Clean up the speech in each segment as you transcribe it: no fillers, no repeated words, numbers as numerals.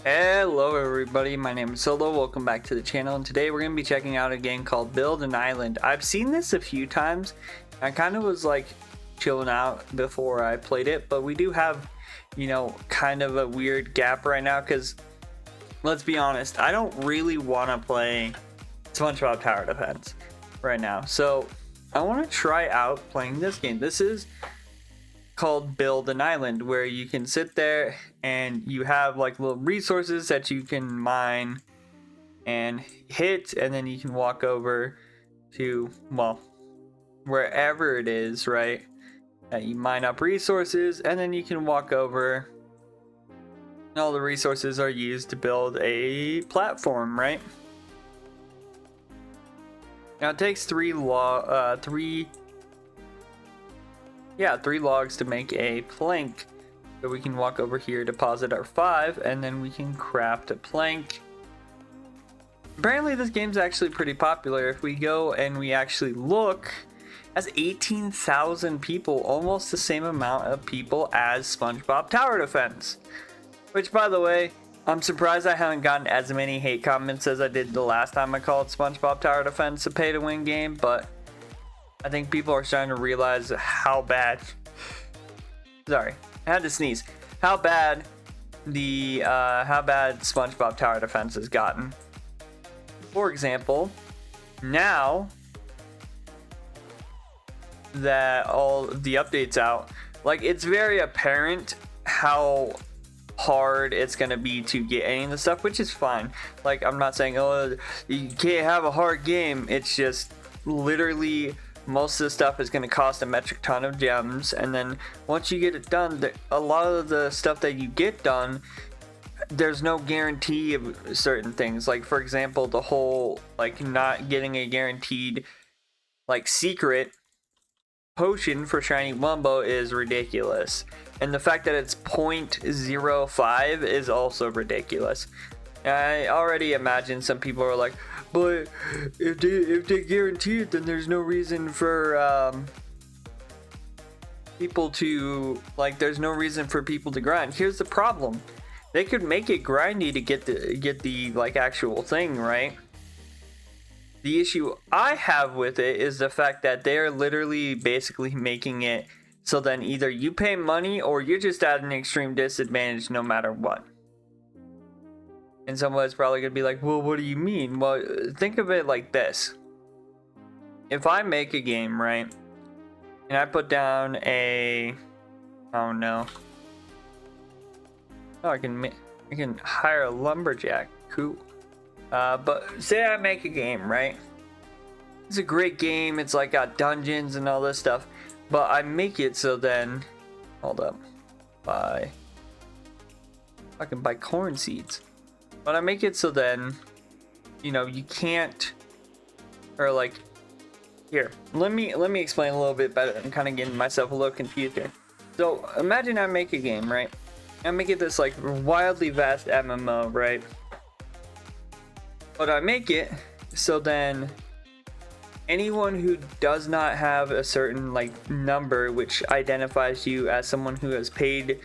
Hello everybody, my name is Solo, welcome back to the channel, and today we're going to be checking out a game called Build an Island. I've seen this a few times. I kind of was like chilling out before I played it, but we do have, kind of a weird gap right now because, let's be honest, I don't really want to play SpongeBob Tower Defense right now. So I want to try out playing this game. This is called Build an Island, where you can sit there and you have like little resources that you can mine and hit, and then you can walk over to, well, wherever it is, right? You mine up resources and then you can walk over, and all the resources are used to build a platform, right? Now it takes three logs to make a plank. So we can walk over here, deposit our 5, and then we can craft a plank. Apparently this game's actually pretty popular. If we go and we actually look, it has 18,000 people, almost the same amount of people as SpongeBob Tower Defense. Which, by the way, I'm surprised I haven't gotten as many hate comments as I did the last time I called SpongeBob Tower Defense a pay-to-win game, but I think people are starting to realize how bad, sorry, I had to sneeze, how bad SpongeBob Tower Defense has gotten. For example, now that all the updates out, like, it's very apparent how hard it's gonna be to get any of the stuff, which is fine. Like, I'm not saying, oh, you can't have a hard game. It's just literally most of the stuff is going to cost a metric ton of gems, and then once you get it done, a lot of the stuff that you get done, there's no guarantee of certain things. Like, for example, the whole like not getting a guaranteed like secret potion for shiny Wumbo is ridiculous, and the fact that it's 0.05 is also ridiculous. I already imagine some people are like, but if they guarantee it, then there's no reason for people to grind. Here's the problem: they could make it grindy to get the like actual thing, right? The issue I have with it is the fact that they're literally basically making it so then either you pay money or you're just at an extreme disadvantage no matter what. And someone's probably gonna be like, well, what do you mean? Well, think of it like this. If I make a game, right, and I put down I can hire a lumberjack. Cool. But say I make a game, right? It's a great game. It's like got dungeons and all this stuff. But I make it so then, hold up, I can buy corn seeds. But I make it so then, you can't, or like, here, let me explain a little bit better. I'm kind of getting myself a little confused here. So imagine I make a game, right? I make it this like wildly vast MMO, right? But I make it so then anyone who does not have a certain like number which identifies you as someone who has paid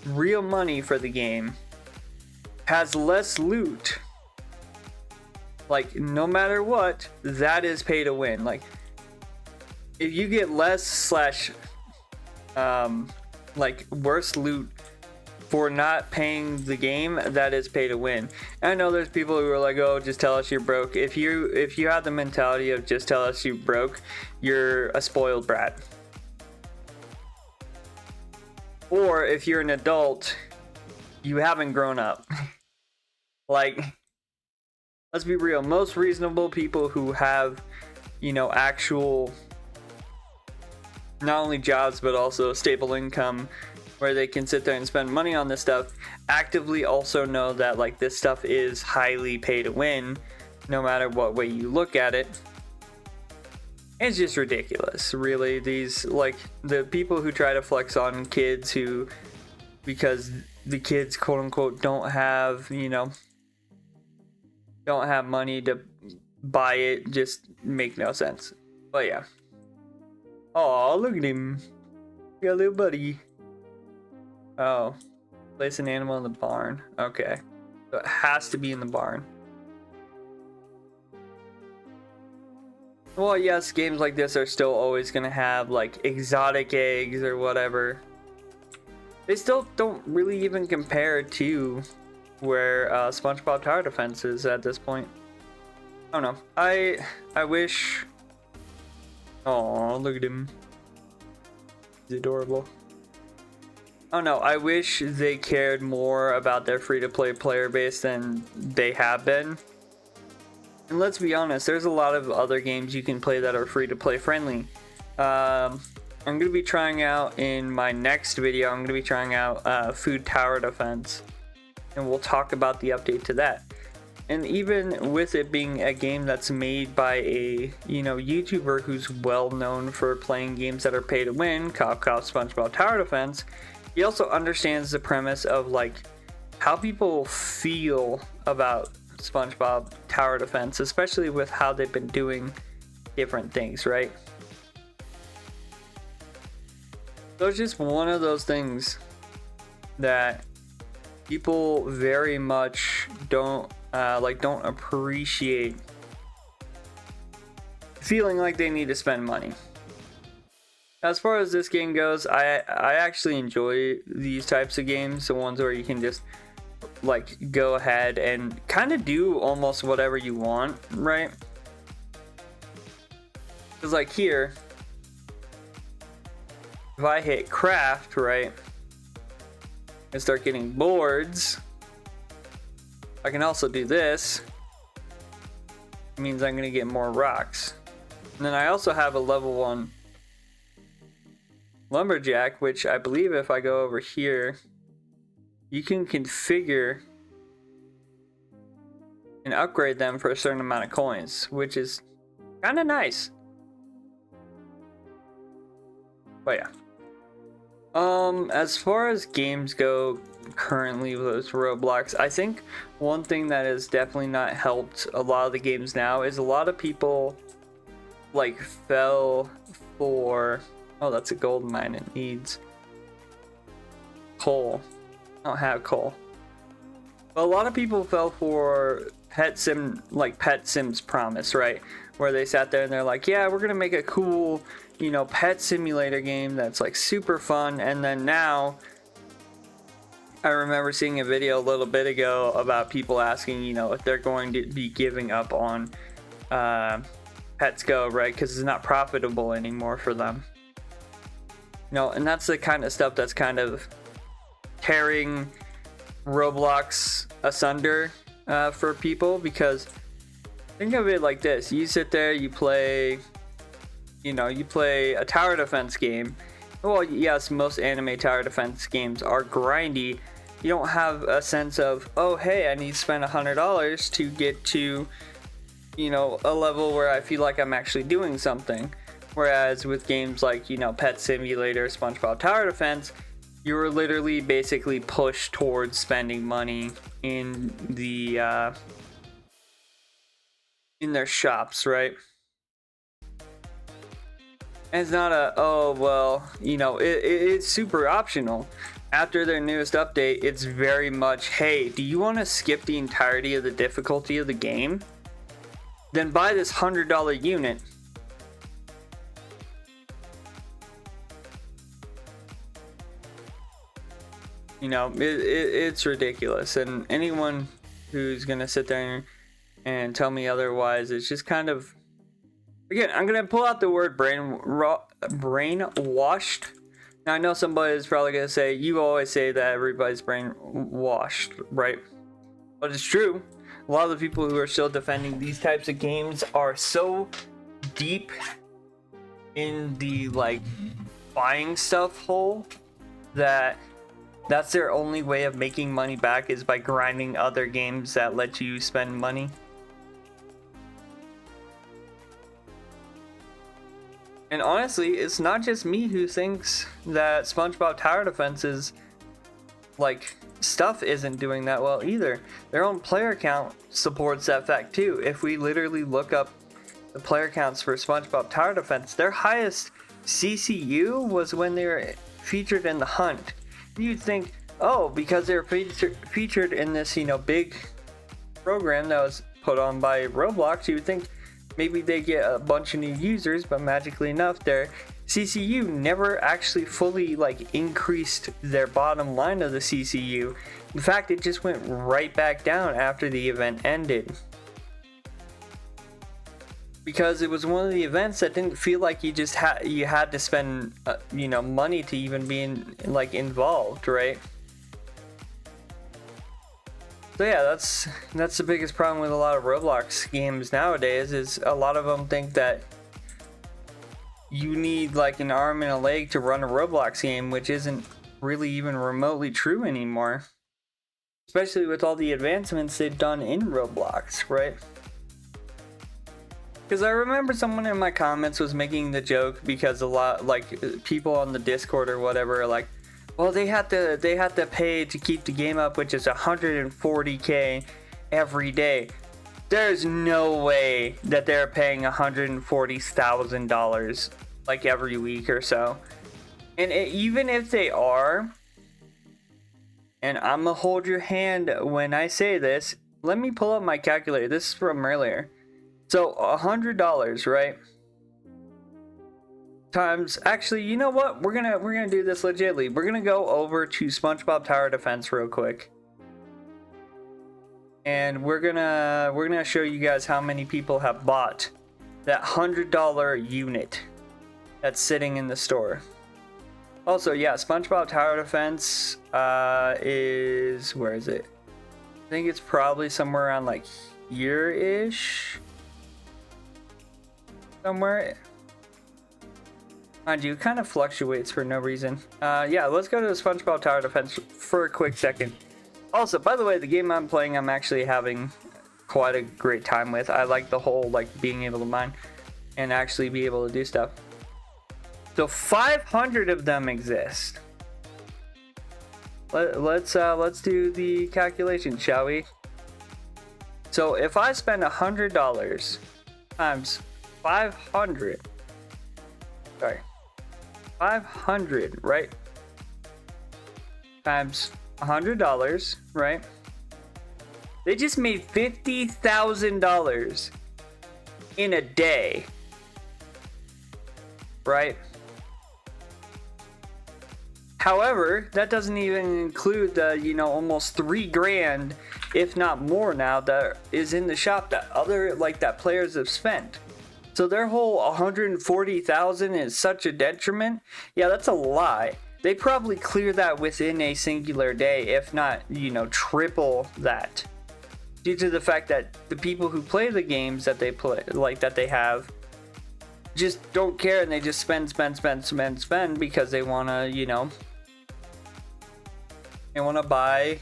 real money for the game has less loot. Like, no matter what, that is pay to win. Like, if you get less like worse loot for not paying the game, that is pay to win. And I know there's people who are like, oh, just tell us you're broke. If you have the mentality of just tell us you're broke, you're a spoiled brat. Or if you're an adult, you haven't grown up. Like, let's be real, most reasonable people who have, actual, not only jobs but also a stable income where they can sit there and spend money on this stuff, actively also know that like this stuff is highly pay to win no matter what way you look at it. It's just ridiculous, really. These, like, the people who try to flex on kids who, because the kids quote unquote don't have money to buy it, just make no sense. But yeah. Oh, look at him. Got a little buddy. Oh. Place an animal in the barn. Okay. So it has to be in the barn. Well, yes, games like this are still always going to have like exotic eggs or whatever. They still don't really even compare to where SpongeBob Tower Defense is at this point. I don't know. I wish. Oh, look at him. He's adorable. I don't know. I wish they cared more about their free-to-play player base than they have been. And let's be honest, there's a lot of other games you can play that are free-to-play friendly. I'm going to be trying out in my next video, I'm going to be trying out Food Tower Defense. And we'll talk about the update to that. And even with it being a game that's made by a, YouTuber who's well known for playing games that are pay to win, Cough Cough SpongeBob Tower Defense, he also understands the premise of like how people feel about SpongeBob Tower Defense, especially with how they've been doing different things, right? So it's just one of those things that people very much don't appreciate, feeling like they need to spend money. As far as this game goes, I actually enjoy these types of games, the ones where you can just like go ahead and kind of do almost whatever you want, right? Because like here, if I hit craft, right, and start getting boards, I can also do this. It means I'm gonna get more rocks. And then I also have a level 1 lumberjack, which I believe if I go over here, you can configure and upgrade them for a certain amount of coins, which is kind of nice. But yeah. As far as games go currently with Roblox, I think one thing that has definitely not helped a lot of the games now is a lot of people like fell for, oh, that's a gold mine, it needs coal. I don't have coal. But a lot of people fell for Pet Sim's promise, right? Where they sat there and they're like, yeah, we're gonna make a cool, pet simulator game that's like super fun. And then now, I remember seeing a video a little bit ago about people asking, if they're going to be giving up on Pets Go, right? Because it's not profitable anymore for them. And that's the kind of stuff that's kind of tearing Roblox asunder for people, because think of it like this: you sit there, you play a tower defense game. Well, yes, most anime tower defense games are grindy. You don't have a sense of, oh hey, I need to spend $100 to get to a level where I feel like I'm actually doing something. Whereas with games like Pet Simulator, SpongeBob Tower Defense, you were literally basically pushed towards spending money in the in their shops, right? And it's not a, oh well, it's super optional. After their newest update, it's very much, hey, do you want to skip the entirety of the difficulty of the game? Then buy this $100 unit. It's ridiculous, and anyone who's gonna sit there and tell me otherwise, it's just kind of, again, I'm gonna pull out the word brainwashed. Now I know somebody's probably gonna say, you always say that everybody's brainwashed, right? But it's true. A lot of the people who are still defending these types of games are so deep in the buying stuff hole that that's their only way of making money back, is by grinding other games that let you spend money. And honestly, it's not just me who thinks that SpongeBob Tower Defense's stuff isn't doing that well either. Their own player count supports that fact too. If we literally look up the player counts for SpongeBob Tower Defense, their highest CCU was when they were featured in the hunt. You'd think, oh, because they're featured in this, you know, big program that was put on by Roblox, you would think maybe they get a bunch of new users, but magically enough, their CCU never actually fully like increased their bottom line of the CCU. In fact, it just went right back down after the event ended. Because it was one of the events that didn't feel like you had to spend you know, money to even be involved, right? So yeah, that's the biggest problem with a lot of Roblox games nowadays, is a lot of them think that you need like an arm and a leg to run a Roblox game, which isn't really even remotely true anymore. Especially with all the advancements they've done in Roblox, right? Because I remember someone in my comments was making the joke, because a lot, like, people on the Discord or whatever are like, well, they had to pay to keep the game up, which is 140K every day. There's no way that they're paying $140,000 like every week or so. And even if they are, and I'm gonna hold your hand when I say this, let me pull up my calculator. This is from earlier. So $100, right? Times, actually, you know what? We're gonna do this legitly. We're gonna go over to SpongeBob Tower Defense real quick, and we're gonna show you guys how many people have bought that $100 unit that's sitting in the store. Also, yeah, SpongeBob Tower Defense is, where is it? I think it's probably somewhere around like here-ish. Somewhere. Mind you, it kind of fluctuates for no reason. Yeah, let's go to the SpongeBob Tower Defense for a quick second. Also, by the way, the game I'm playing, I'm actually having quite a great time with. I like the whole, like, being able to mine and actually be able to do stuff. So 500 of them exist. Let's do the calculation, shall we? So if I spend $100 times 500, sorry, 500, right? Times $100, right? They just made $50,000 in a day, right? However, that doesn't even include the, you know, almost $3,000, if not more now, that is in the shop that other, like, that players have spent. So their whole 140,000 is such a detriment. Yeah, that's a lie. They probably clear that within a singular day, if not, you know, triple that. Due to the fact that the people who play the games that they play, like that they have, just don't care, and they just spend because they want to, you know, they want to buy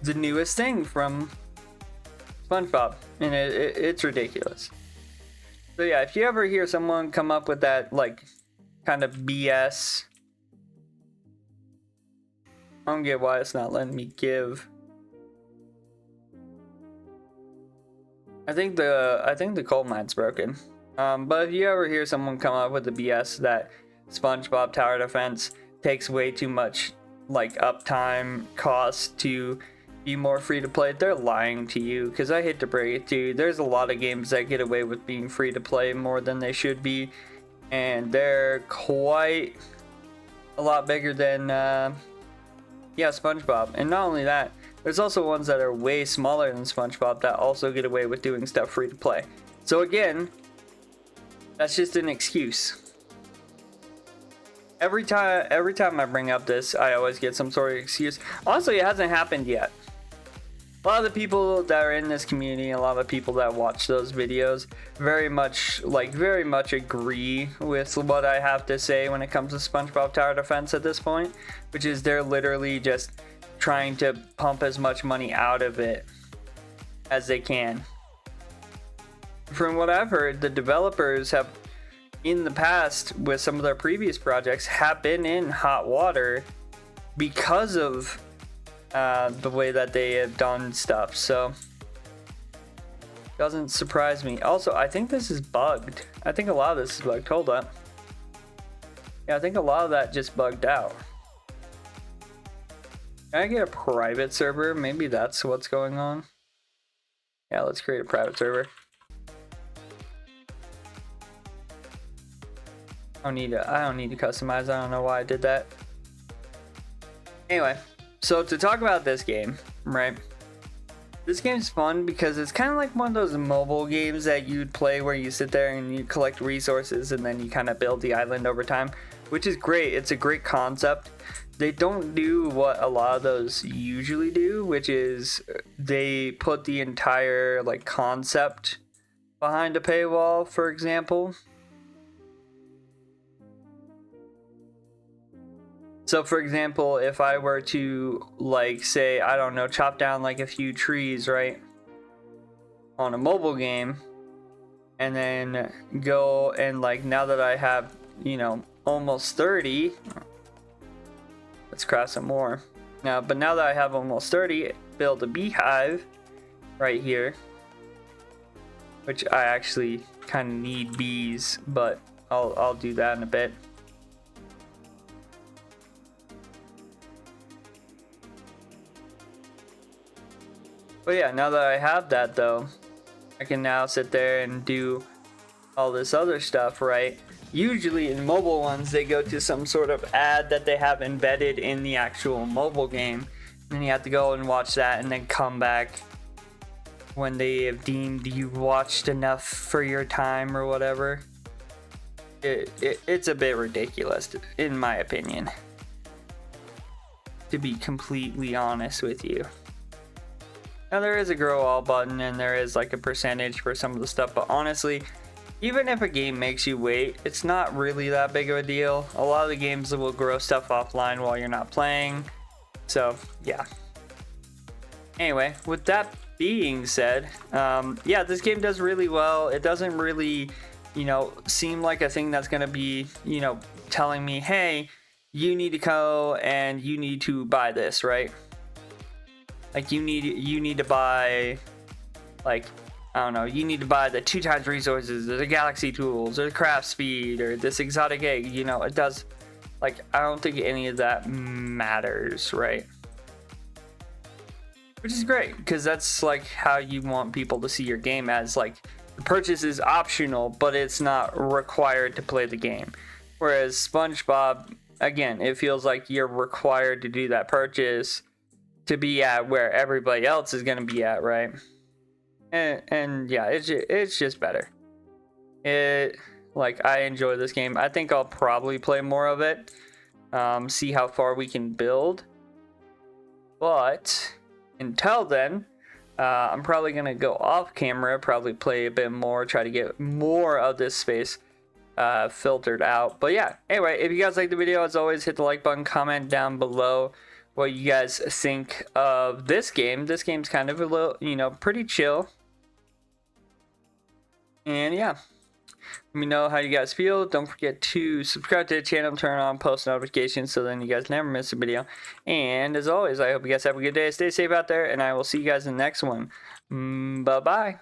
the newest thing from SpongeBob, and it's ridiculous. So yeah, if you ever hear someone come up with that, like, kind of BS, I don't get why it's not letting me give. I think the coal mine's broken. But if you ever hear someone come up with the BS that SpongeBob Tower Defense takes way too much, like, uptime cost to be more free to play, they're lying to you. Because I hate to break it to you, there's a lot of games that get away with being free to play more than they should be, and they're quite a lot bigger than SpongeBob. And not only that, there's also ones that are way smaller than SpongeBob that also get away with doing stuff free to play. So again, that's just an excuse. Every time I bring up this, I always get some sort of excuse. Honestly, it hasn't happened yet. A lot of the people that are in this community, a lot of people that watch those videos, very much agree with what I have to say when it comes to SpongeBob Tower Defense at this point, which is they're literally just trying to pump as much money out of it as they can. From what I've heard, the developers have, in the past, with some of their previous projects, have been in hot water because of the way that they have done stuff. So doesn't surprise me. Also, I think this is bugged. I think a lot of this is bugged. Hold up. Yeah, I think a lot of that just bugged out. Can I get a private server? Maybe that's what's going on. Yeah, let's create a private server. I don't need to customize. I don't know why I did that. Anyway, so to talk about this game, right? This game's fun because it's kind of like one of those mobile games that you'd play where you sit there and you collect resources and then you kind of build the island over time, which is great. It's a great concept. They don't do what a lot of those usually do, which is they put the entire like concept behind a paywall, for example. So for example, if I were to like say, I don't know, chop down like a few trees, right, on a mobile game, and then go and like, now that I have, you know, almost 30, let's craft some more. But now that I have almost 30, build a beehive right here, which I actually kind of need bees, but I'll do that in a bit. But yeah, now that I have that though, I can now sit there and do all this other stuff, right? Usually in mobile ones, they go to some sort of ad that they have embedded in the actual mobile game. And then you have to go and watch that and then come back when they have deemed you've watched enough for your time or whatever. It's a bit ridiculous, in my opinion, to be completely honest with you. Now there is a grow all button and there is like a percentage for some of the stuff, but honestly, even if a game makes you wait, it's not really that big of a deal. A lot of the games will grow stuff offline while you're not playing, so yeah. Anyway, with that being said, yeah, this game does really well. It doesn't really, you know, seem like a thing that's gonna be, you know, telling me, hey, you need to go and you need to buy this, right? Like you need to buy, like, I don't know, you need to buy the 2 times resources, or the galaxy tools, or the craft speed, or this exotic egg. You know, it does, like, I don't think any of that matters, right? Which is great, because that's like how you want people to see your game as, like, the purchase is optional, but it's not required to play the game. Whereas SpongeBob, again, it feels like you're required to do that purchase to be at where everybody else is going to be at, right? And yeah, it's just better. Like, I enjoy this game. I think I'll probably play more of it, see how far we can build. But until then, I'm probably going to go off camera, probably play a bit more, try to get more of this space filtered out. But yeah, anyway, if you guys like the video, as always, hit the like button, comment down below what you guys think of this game. This game's kind of a little, you know, pretty chill. And yeah, let me know how you guys feel. Don't forget to subscribe to the channel, turn on post notifications so then you guys never miss a video. And as always, I hope you guys have a good day. Stay safe out there, and I will see you guys in the next one. Bye bye.